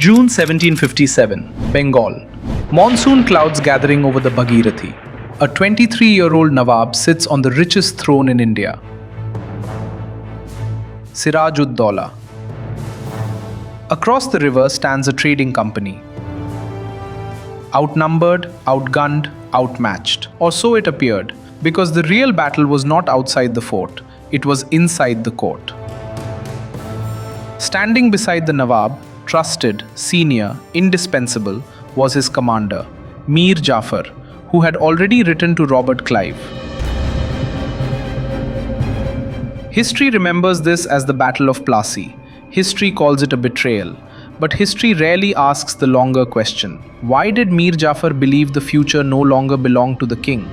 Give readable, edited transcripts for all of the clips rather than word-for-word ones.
June 1757, Bengal. Monsoon clouds gathering over the Bhagirathi. A 23-year-old Nawab sits on the richest throne in India. Siraj-ud-Dawla. Across the river stands a trading company. Outnumbered, outgunned, outmatched. Or so it appeared, because the real battle was not outside the fort, it was inside the court. Standing beside the Nawab, trusted, senior, indispensable, was his commander, Mir Jafar, who had already written to Robert Clive. History remembers this as the Battle of Plassey. History calls it a betrayal. But history rarely asks the longer question: why did Mir Jafar believe the future no longer belonged to the king?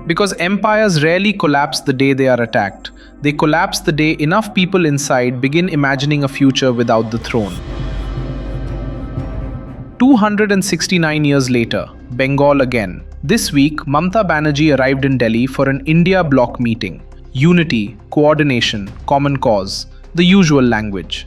Because empires rarely collapse the day they are attacked. They collapse the day enough people inside begin imagining a future without the throne. 269 years later, Bengal again. This week, Mamata Banerjee arrived in Delhi for an India bloc meeting. Unity, coordination, common cause, the usual language.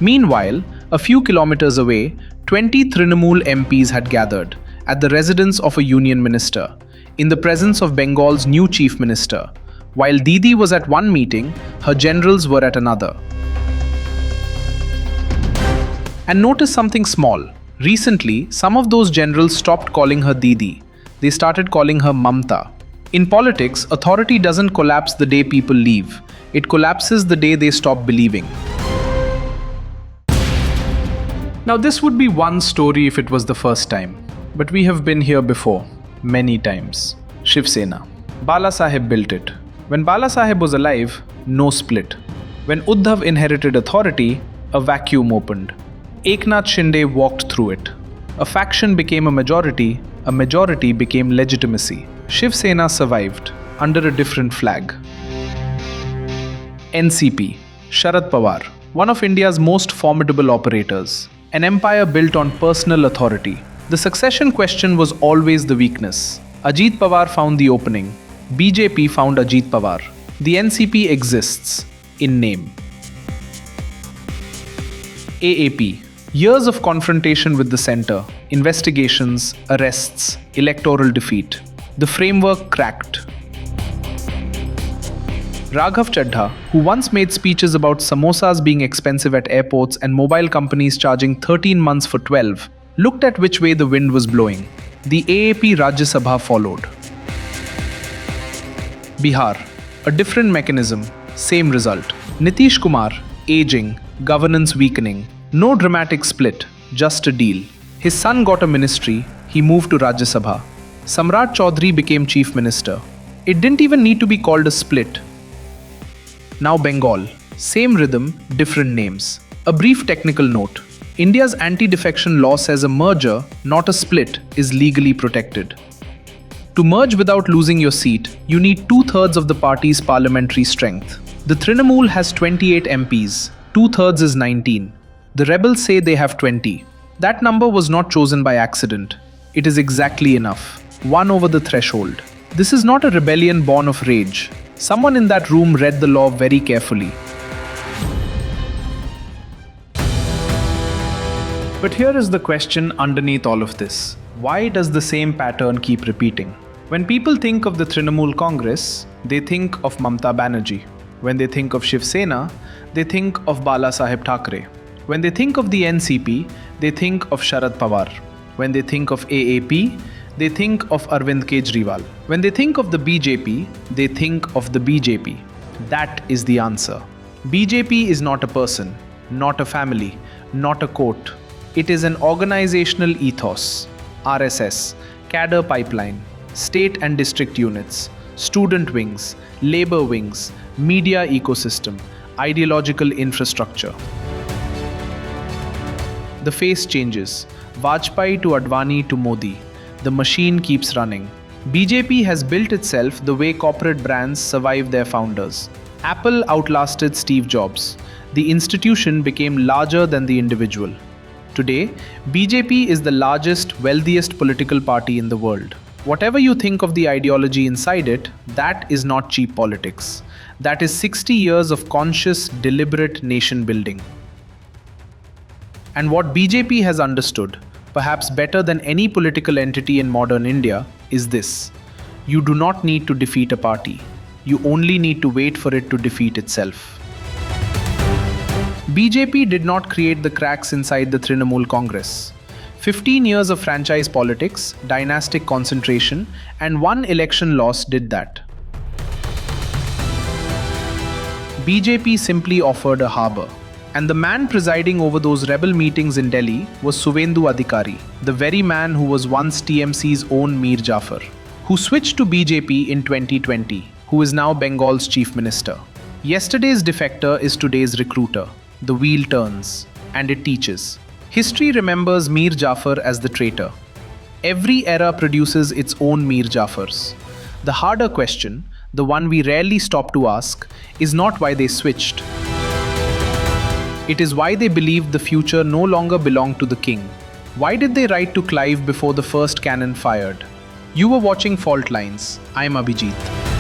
Meanwhile, a few kilometers away, 20 Trinamool MPs had gathered at the residence of a union minister, in the presence of Bengal's new chief minister. While Didi was at one meeting, her generals were at another. And notice something small. Recently, some of those generals stopped calling her Didi. They started calling her Mamta. In politics, authority doesn't collapse the day people leave. It collapses the day they stop believing. Now, this would be one story if it was the first time. But we have been here before, many times. Shiv Sena. Bala Saheb built it. When Bala Saheb was alive, no split. When Uddhav inherited authority, a vacuum opened. Eknath Shinde walked through it. A faction became a majority became legitimacy. Shiv Sena survived, under a different flag. NCP, Sharad Pawar, one of India's most formidable operators. An empire built on personal authority. The succession question was always the weakness. Ajit Pawar found the opening. BJP found Ajit Pawar. The NCP exists, in name. AAP. Years of confrontation with the centre, investigations, arrests, electoral defeat. The framework cracked. Raghav Chaddha, who once made speeches about samosas being expensive at airports and mobile companies charging 13 months for 12, looked at which way the wind was blowing. The AAP Rajya Sabha followed. Bihar. A different mechanism, same result. Nitish Kumar, aging, governance weakening. No dramatic split, just a deal. His son got a ministry, he moved to Rajya Sabha. Samrat Chaudhary became chief minister. It didn't even need to be called a split. Now Bengal. Same rhythm, different names. A brief technical note. India's anti-defection law says a merger, not a split, is legally protected. To merge without losing your seat, you need 2/3 of the party's parliamentary strength. The Trinamool has 28 MPs, 2/3 is 19. The rebels say they have 20. That number was not chosen by accident. It is exactly enough. One over the threshold. This is not a rebellion born of rage. Someone in that room read the law very carefully. But here is the question underneath all of this. Why does the same pattern keep repeating? When people think of the Trinamool Congress, they think of Mamata Banerjee. When they think of Shiv Sena, they think of Bala Saheb Thackeray. When they think of the NCP, they think of Sharad Pawar. When they think of AAP, they think of Arvind Kejriwal. When they think of the BJP, they think of the BJP. That is the answer. BJP is not a person, not a family, not a court. It is an organizational ethos. RSS, cadre pipeline, state and district units, student wings, labor wings, media ecosystem, ideological infrastructure. The face changes. Vajpayee to Advani to Modi. The machine keeps running. BJP has built itself the way corporate brands survive their founders. Apple outlasted Steve Jobs. The institution became larger than the individual. Today, BJP is the largest, wealthiest political party in the world. Whatever you think of the ideology inside it, that is not cheap politics. That is 60 years of conscious, deliberate nation building. And what BJP has understood, perhaps better than any political entity in modern India, is this: you do not need to defeat a party, you only need to wait for it to defeat itself. BJP did not create the cracks inside the Trinamool Congress. 15 years of franchise politics, dynastic concentration, and one election loss did that. BJP simply offered a harbour. And the man presiding over those rebel meetings in Delhi was Suvendu Adhikari, the very man who was once TMC's own Mir Jafar, who switched to BJP in 2020, who is now Bengal's chief minister. Yesterday's defector is today's recruiter. The wheel turns, and it teaches. History remembers Mir Jafar as the traitor. Every era produces its own Mir Jafars. The harder question, the one we rarely stop to ask, is not why they switched. It is why they believed the future no longer belonged to the king. Why did they ride to Clive before the first cannon fired? You were watching Fault Lines. I'm Abhijit.